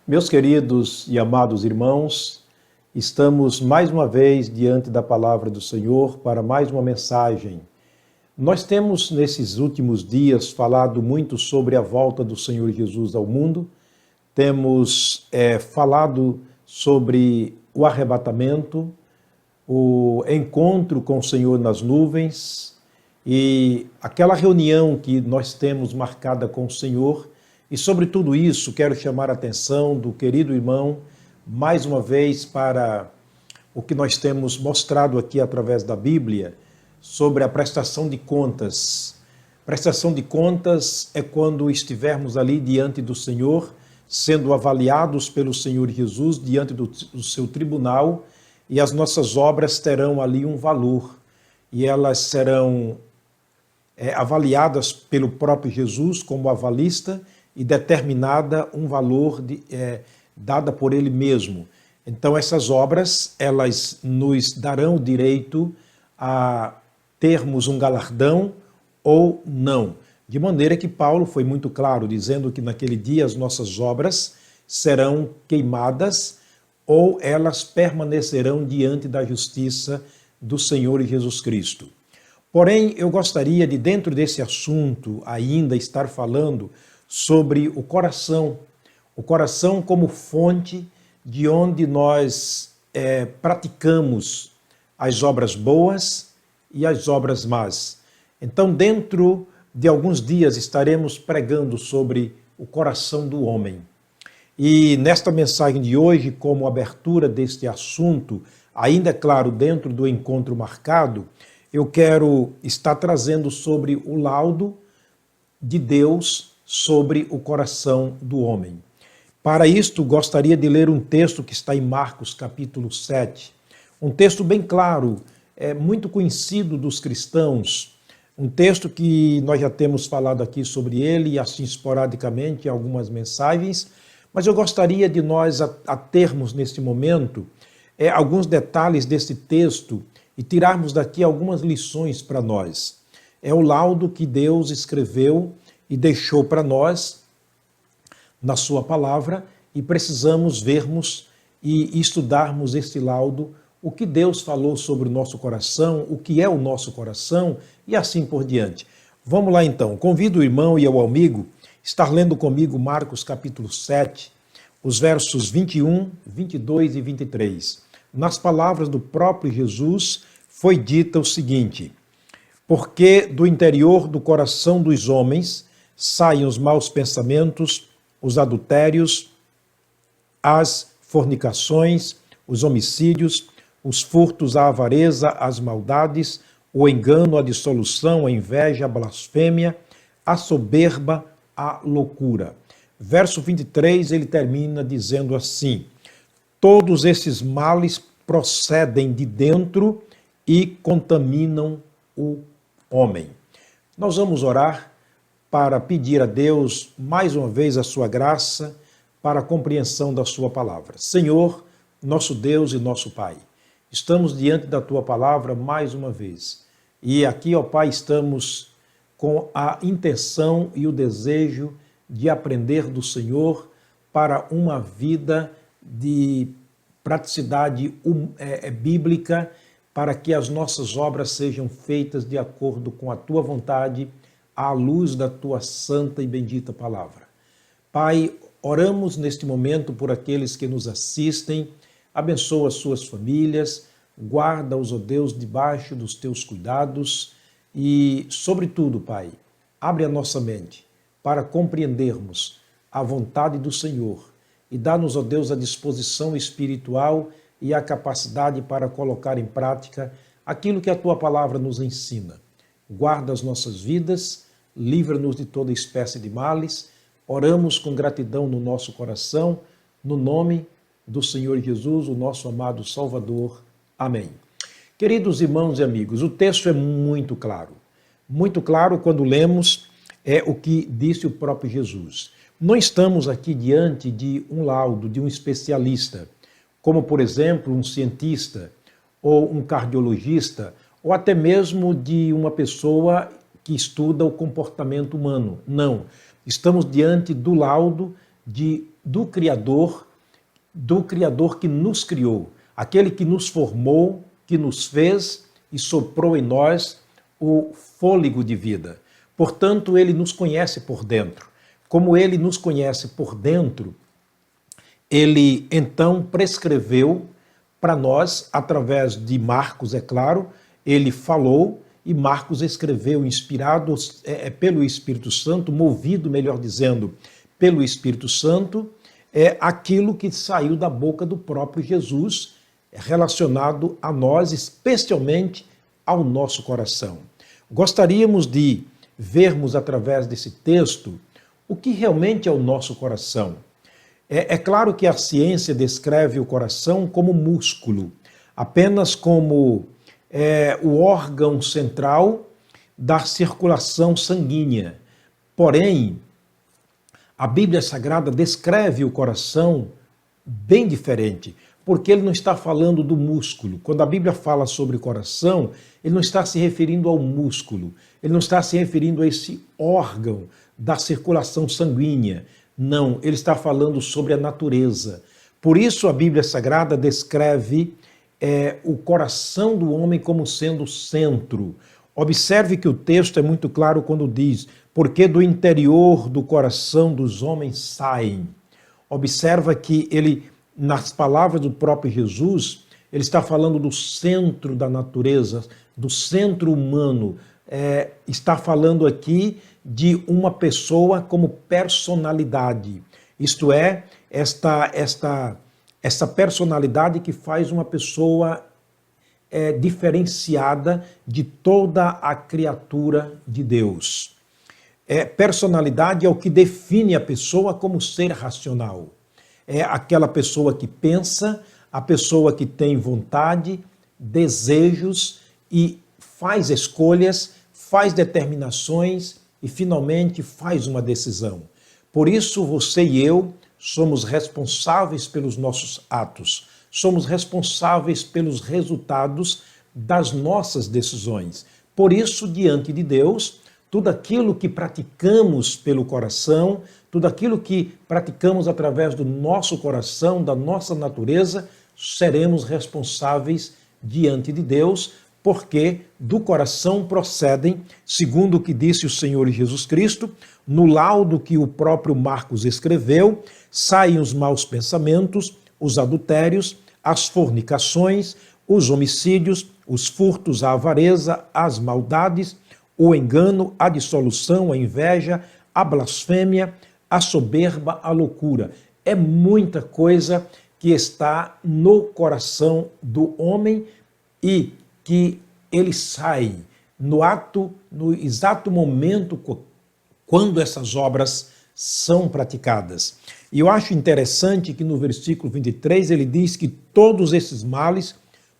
Meus queridos e amados irmãos, estamos mais uma vez diante da palavra do Senhor para mais uma mensagem. Nós temos nesses últimos dias falado muito sobre a volta do Senhor Jesus ao mundo, temos falado sobre o arrebatamento, o encontro com o Senhor nas nuvens e aquela reunião que nós temos marcada com o Senhor. E sobre tudo isso, quero chamar a atenção do querido irmão, mais uma vez, para o que nós temos mostrado aqui através da Bíblia, sobre a prestação de contas. Prestação de contas é quando estivermos ali diante do Senhor, sendo avaliados pelo Senhor Jesus, diante do seu tribunal, e as nossas obras terão ali um valor, e elas serão avaliadas pelo próprio Jesus como avalista, e determinada um valor dada por ele mesmo. Então essas obras, elas nos darão o direito a termos um galardão ou não. De maneira que Paulo foi muito claro, dizendo que naquele dia as nossas obras serão queimadas ou elas permanecerão diante da justiça do Senhor Jesus Cristo. Porém, eu gostaria de, dentro desse assunto, ainda estar falando sobre o coração como fonte de onde nós praticamos as obras boas e as obras más. Então, dentro de alguns dias, estaremos pregando sobre o coração do homem. E nesta mensagem de hoje, como abertura deste assunto, ainda é claro, dentro do encontro marcado, eu quero estar trazendo sobre o laudo de Deus sobre o coração do homem. Para isto, gostaria de ler um texto que está em Marcos, capítulo 7. Um texto bem claro, muito conhecido dos cristãos, um texto que nós já temos falado aqui sobre ele, assim esporadicamente, em algumas mensagens, mas eu gostaria de nós a termos neste momento alguns detalhes desse texto e tirarmos daqui algumas lições para nós. É o laudo que Deus escreveu e deixou para nós na sua palavra, e precisamos vermos e estudarmos este laudo, o que Deus falou sobre o nosso coração, o que é o nosso coração e assim por diante. Vamos lá então, convido o irmão e o amigo a estar lendo comigo Marcos capítulo 7, os versos 21, 22 e 23. Nas palavras do próprio Jesus foi dita o seguinte: porque do interior do coração dos homens saem os maus pensamentos, os adultérios, as fornicações, os homicídios, os furtos, a avareza, as maldades, o engano, a dissolução, a inveja, a blasfêmia, a soberba, a loucura. Verso 23, ele termina dizendo assim: todos esses males procedem de dentro e contaminam o homem. Nós vamos orar para pedir a Deus, mais uma vez, a sua graça para a compreensão da sua palavra. Senhor, nosso Deus e nosso Pai, estamos diante da tua palavra mais uma vez. E aqui, ó Pai, estamos com a intenção e o desejo de aprender do Senhor para uma vida de praticidade bíblica, para que as nossas obras sejam feitas de acordo com a tua vontade, à luz da tua santa e bendita palavra. Pai, oramos neste momento por aqueles que nos assistem, abençoa as suas famílias, guarda-os, ó Deus, debaixo dos teus cuidados e, sobretudo, Pai, abre a nossa mente para compreendermos a vontade do Senhor e dá-nos, ó Deus, a disposição espiritual e a capacidade para colocar em prática aquilo que a tua palavra nos ensina. Guarda as nossas vidas, livra-nos de toda espécie de males. Oramos com gratidão no nosso coração, no nome do Senhor Jesus, o nosso amado Salvador. Amém. Queridos irmãos e amigos, o texto é muito claro quando lemos o que disse o próprio Jesus. Não estamos aqui diante de um laudo, de um especialista, como, por exemplo, um cientista ou um cardiologista, ou até mesmo de uma pessoa que estuda o comportamento humano. Não. Estamos diante do laudo do Criador que nos criou, aquele que nos formou, que nos fez e soprou em nós o fôlego de vida. Portanto, ele nos conhece por dentro. Como ele nos conhece por dentro, ele então prescreveu para nós, através de Marcos, é claro, ele falou e Marcos escreveu, inspirado pelo Espírito Santo, movido, melhor dizendo, pelo Espírito Santo, aquilo que saiu da boca do próprio Jesus, relacionado a nós, especialmente ao nosso coração. Gostaríamos de vermos através desse texto o que realmente é o nosso coração. É claro que a ciência descreve o coração como músculo, apenas como o órgão central da circulação sanguínea. Porém, a Bíblia Sagrada descreve o coração bem diferente, porque ele não está falando do músculo. Quando a Bíblia fala sobre o coração, ele não está se referindo ao músculo, ele não está se referindo a esse órgão da circulação sanguínea. Não, ele está falando sobre a natureza. Por isso a Bíblia Sagrada descreve o coração do homem como sendo o centro. Observe que o texto é muito claro quando diz, porque do interior do coração dos homens saem. Observa que ele, nas palavras do próprio Jesus, ele está falando do centro da natureza, do centro humano. Está falando aqui de uma pessoa como personalidade. Isto é, esta personalidade que faz uma pessoa diferenciada de toda a criatura de Deus. Personalidade é o que define a pessoa como ser racional. É aquela pessoa que pensa, a pessoa que tem vontade, desejos e faz escolhas, faz determinações e finalmente faz uma decisão. Por isso você e eu somos responsáveis pelos nossos atos, somos responsáveis pelos resultados das nossas decisões. Por isso, diante de Deus, tudo aquilo que praticamos pelo coração, tudo aquilo que praticamos através do nosso coração, da nossa natureza, seremos responsáveis diante de Deus, porque do coração procedem, segundo o que disse o Senhor Jesus Cristo, no laudo que o próprio Marcos escreveu, saem os maus pensamentos, os adultérios, as fornicações, os homicídios, os furtos, a avareza, as maldades, o engano, a dissolução, a inveja, a blasfêmia, a soberba, a loucura. É muita coisa que está no coração do homem e que ele sai no exato momento quando essas obras são praticadas. E eu acho interessante que no versículo 23 ele diz que todos esses males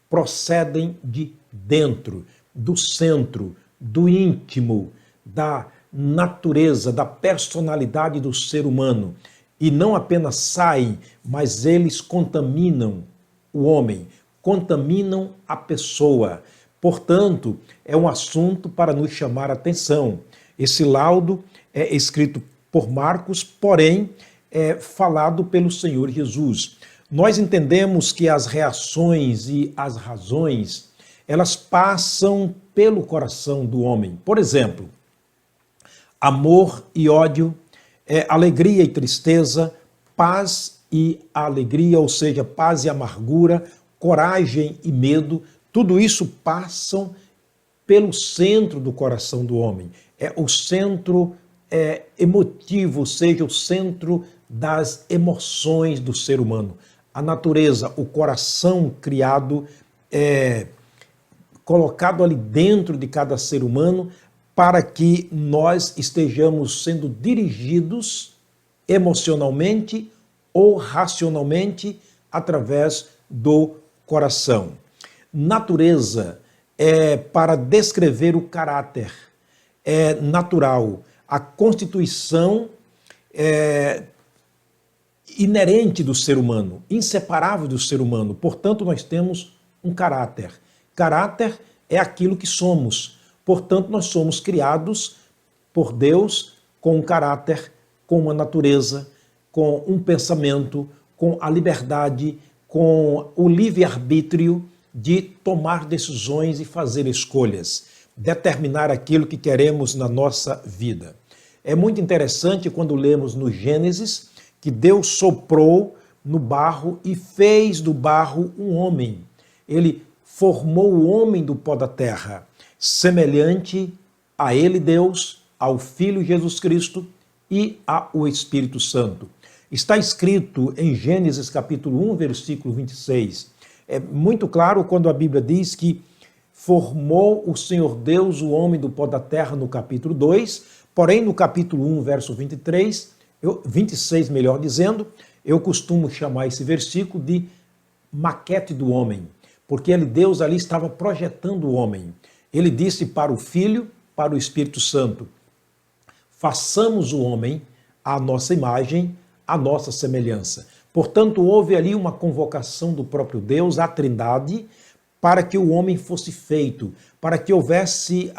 procedem de dentro, do centro, do íntimo, da natureza, da personalidade do ser humano. E não apenas saem, mas eles contaminam o homem, contaminam a pessoa. Portanto, é um assunto para nos chamar a atenção. Esse laudo é escrito por Marcos, porém é falado pelo Senhor Jesus. Nós entendemos que as reações e as razões, elas passam pelo coração do homem. Por exemplo, amor e ódio, alegria e tristeza, paz e alegria, ou seja, paz e amargura, coragem e medo, tudo isso passam pelo centro do coração do homem. É o centro emotivo, ou seja, o centro das emoções do ser humano. A natureza, o coração criado, colocado ali dentro de cada ser humano para que nós estejamos sendo dirigidos emocionalmente ou racionalmente através do coração. Natureza é para descrever o caráter, é natural, a constituição inerente do ser humano, inseparável do ser humano. Portanto, nós temos um caráter. Caráter é aquilo que somos. Portanto, nós somos criados por Deus com um caráter, com uma natureza, com um pensamento, com a liberdade, com o livre-arbítrio de tomar decisões e fazer escolhas, determinar aquilo que queremos na nossa vida. É muito interessante quando lemos no Gênesis que Deus soprou no barro e fez do barro um homem. Ele formou o homem do pó da terra, semelhante a ele, Deus, ao Filho Jesus Cristo e ao Espírito Santo. Está escrito em Gênesis capítulo 1, versículo 26. É muito claro quando a Bíblia diz que formou o Senhor Deus o homem do pó da terra no capítulo 2, porém no capítulo 1, verso 26, melhor dizendo, eu costumo chamar esse versículo de maquete do homem, porque Deus ali estava projetando o homem. Ele disse para o Filho, para o Espírito Santo, façamos o homem à nossa imagem, à nossa semelhança. Portanto, houve ali uma convocação do próprio Deus, a Trindade, para que o homem fosse feito, para que houvesse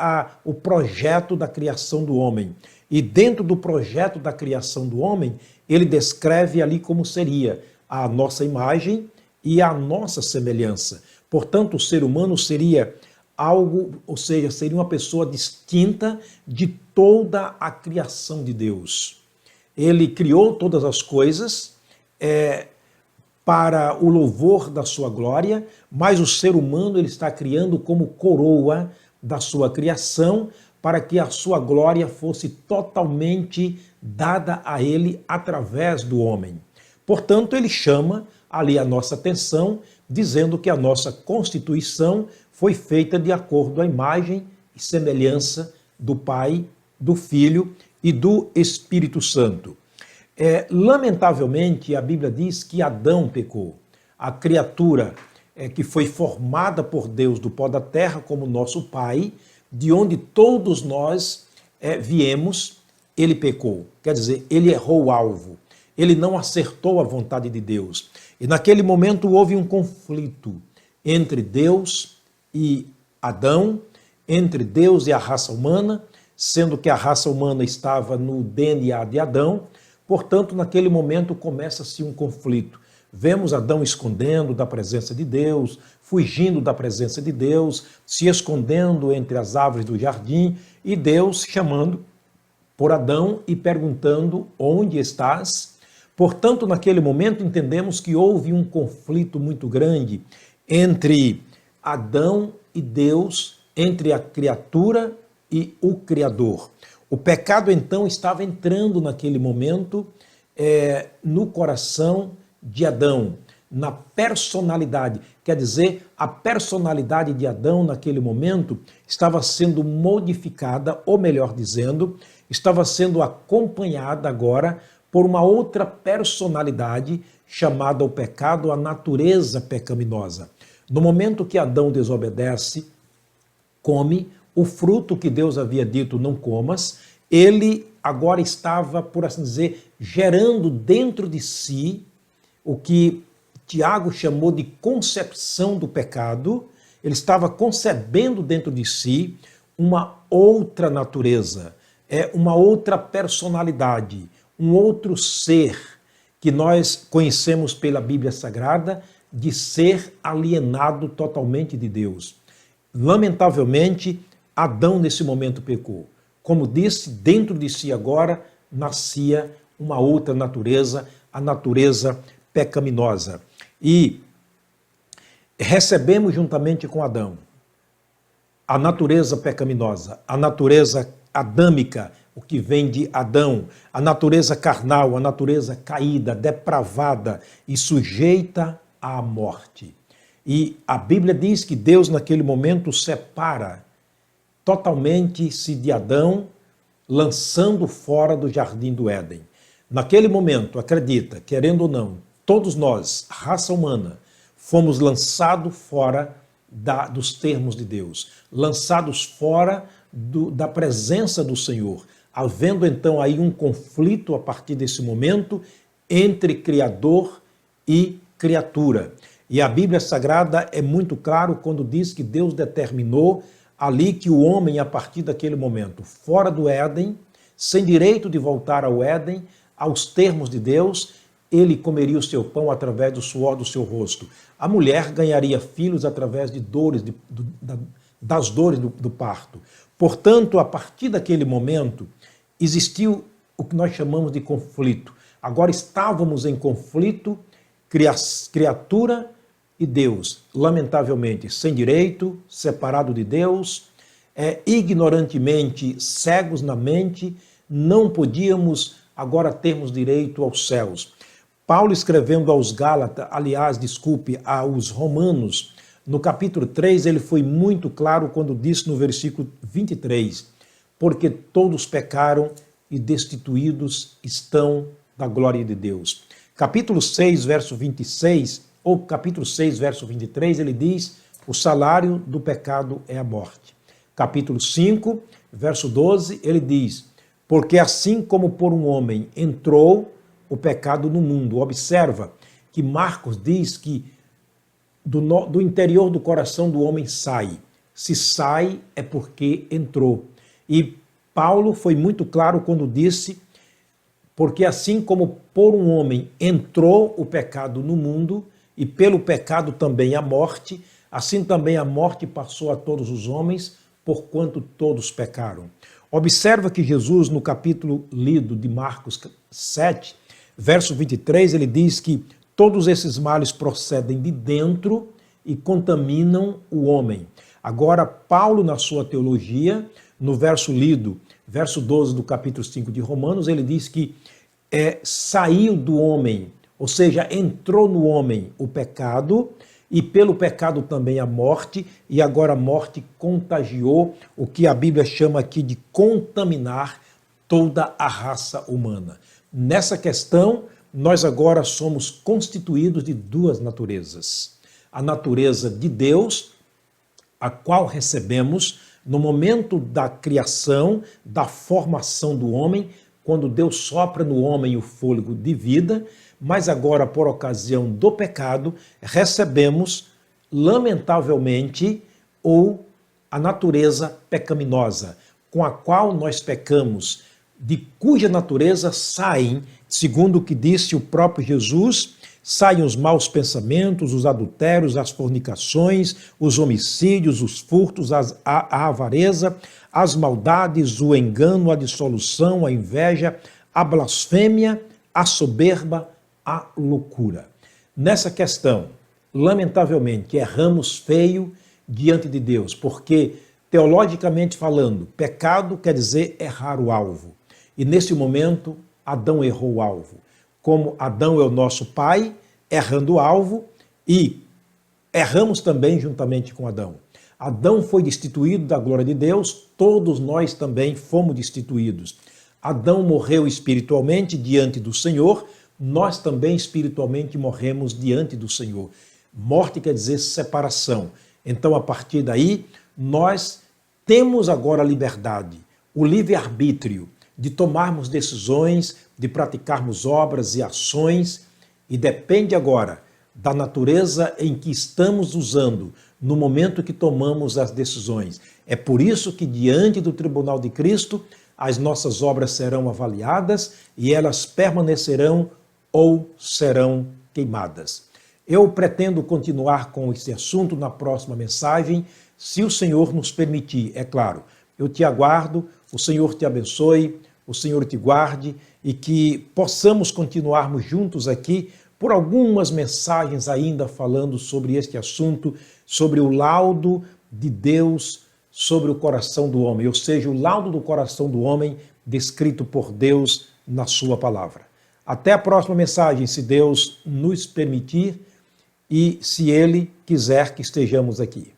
o projeto da criação do homem. E dentro do projeto da criação do homem, ele descreve ali como seria a nossa imagem e a nossa semelhança. Portanto, o ser humano seria algo, ou seja, seria uma pessoa distinta de toda a criação de Deus. Ele criou todas as coisas para o louvor da sua glória, mas o ser humano ele está criando como coroa da sua criação para que a sua glória fosse totalmente dada a ele através do homem. Portanto, ele chama ali a nossa atenção, dizendo que a nossa constituição foi feita de acordo à imagem e semelhança do Pai, do Filho e do Espírito Santo. Lamentavelmente, a Bíblia diz que Adão pecou. A criatura que foi formada por Deus do pó da terra como nosso pai, de onde todos nós viemos, ele pecou. Quer dizer, ele errou o alvo. Ele não acertou a vontade de Deus. E naquele momento houve um conflito entre Deus e Adão, entre Deus e a raça humana, sendo que a raça humana estava no DNA de Adão. Portanto, naquele momento começa-se um conflito. Vemos Adão escondendo da presença de Deus, fugindo da presença de Deus, se escondendo entre as árvores do jardim, e Deus chamando por Adão e perguntando: onde estás? Portanto, naquele momento entendemos que houve um conflito muito grande entre Adão e Deus, entre a criatura e o Criador. O pecado, então, estava entrando naquele momento no coração de Adão, na personalidade. Quer dizer, a personalidade de Adão, naquele momento, estava sendo modificada, ou melhor dizendo, estava sendo acompanhada agora por uma outra personalidade chamada o pecado, a natureza pecaminosa. No momento que Adão desobedece, come o fruto que Deus havia dito não comas, ele agora estava, por assim dizer, gerando dentro de si o que Tiago chamou de concepção do pecado. Ele estava concebendo dentro de si uma outra natureza, uma outra personalidade, um outro ser que nós conhecemos pela Bíblia Sagrada de ser alienado totalmente de Deus. Lamentavelmente, Adão nesse momento pecou. Como disse, dentro de si agora nascia uma outra natureza, a natureza pecaminosa. E recebemos juntamente com Adão a natureza pecaminosa, a natureza adâmica, o que vem de Adão, a natureza carnal, a natureza caída, depravada e sujeita à morte. E a Bíblia diz que Deus naquele momento separa totalmente-se de Adão, lançando fora do jardim do Éden. Naquele momento, acredita, querendo ou não, todos nós, raça humana, fomos lançados fora dos termos de Deus, lançados fora da presença do Senhor, havendo então aí um conflito a partir desse momento entre Criador e criatura. E a Bíblia Sagrada é muito claro quando diz que Deus determinou ali que o homem, a partir daquele momento, fora do Éden, sem direito de voltar ao Éden, aos termos de Deus, ele comeria o seu pão através do suor do seu rosto. A mulher ganharia filhos através de dores, das dores do parto. Portanto, a partir daquele momento, existiu o que nós chamamos de conflito. Agora estávamos em conflito, criatura e Deus, lamentavelmente, sem direito, separado de Deus, ignorantemente cegos na mente, não podíamos agora termos direito aos céus. Paulo escrevendo aos Gálatas, aos Romanos, no capítulo 3, ele foi muito claro quando disse no versículo 23, porque todos pecaram e destituídos estão da glória de Deus. Capítulo 6, verso 26, ou capítulo 6, verso 23, ele diz, o salário do pecado é a morte. Capítulo 5, verso 12, ele diz, porque assim como por um homem entrou o pecado no mundo. Observa que Marcos diz que do interior do coração do homem sai. Se sai é porque entrou. E Paulo foi muito claro quando disse, porque assim como por um homem entrou o pecado no mundo, e pelo pecado também a morte, assim também a morte passou a todos os homens, porquanto todos pecaram. Observa que Jesus, no capítulo lido de Marcos 7, verso 23, ele diz que todos esses males procedem de dentro e contaminam o homem. Agora, Paulo, na sua teologia, no verso lido, verso 12 do capítulo 5 de Romanos, ele diz que saiu do homem, ou seja, entrou no homem o pecado, e pelo pecado também a morte, e agora a morte contagiou o que a Bíblia chama aqui de contaminar toda a raça humana. Nessa questão, nós agora somos constituídos de duas naturezas. A natureza de Deus, a qual recebemos no momento da criação, da formação do homem, quando Deus sopra no homem o fôlego de vida, mas agora, por ocasião do pecado, recebemos, lamentavelmente, a natureza pecaminosa, com a qual nós pecamos, de cuja natureza saem, segundo o que disse o próprio Jesus, saem os maus pensamentos, os adultérios, as fornicações, os homicídios, os furtos, a avareza, as maldades, o engano, a dissolução, a inveja, a blasfêmia, a soberba, a loucura. Nessa questão, lamentavelmente, erramos feio diante de Deus, porque, teologicamente falando, pecado quer dizer errar o alvo. E nesse momento, Adão errou o alvo. Como Adão é o nosso pai, errando o alvo, e erramos também juntamente com Adão. Adão foi destituído da glória de Deus, todos nós também fomos destituídos. Adão morreu espiritualmente diante do Senhor, nós também espiritualmente morremos diante do Senhor. Morte quer dizer separação. Então, a partir daí, nós temos agora a liberdade, o livre-arbítrio de tomarmos decisões, de praticarmos obras e ações, e depende agora da natureza em que estamos usando no momento que tomamos as decisões. É por isso que, diante do tribunal de Cristo, as nossas obras serão avaliadas e elas permanecerão ou serão queimadas. Eu pretendo continuar com esse assunto na próxima mensagem, se o Senhor nos permitir, é claro. Eu te aguardo, o Senhor te abençoe, o Senhor te guarde e que possamos continuarmos juntos aqui por algumas mensagens ainda falando sobre este assunto, sobre o laudo de Deus sobre o coração do homem, ou seja, o laudo do coração do homem descrito por Deus na sua palavra. Até a próxima mensagem, se Deus nos permitir e se Ele quiser que estejamos aqui.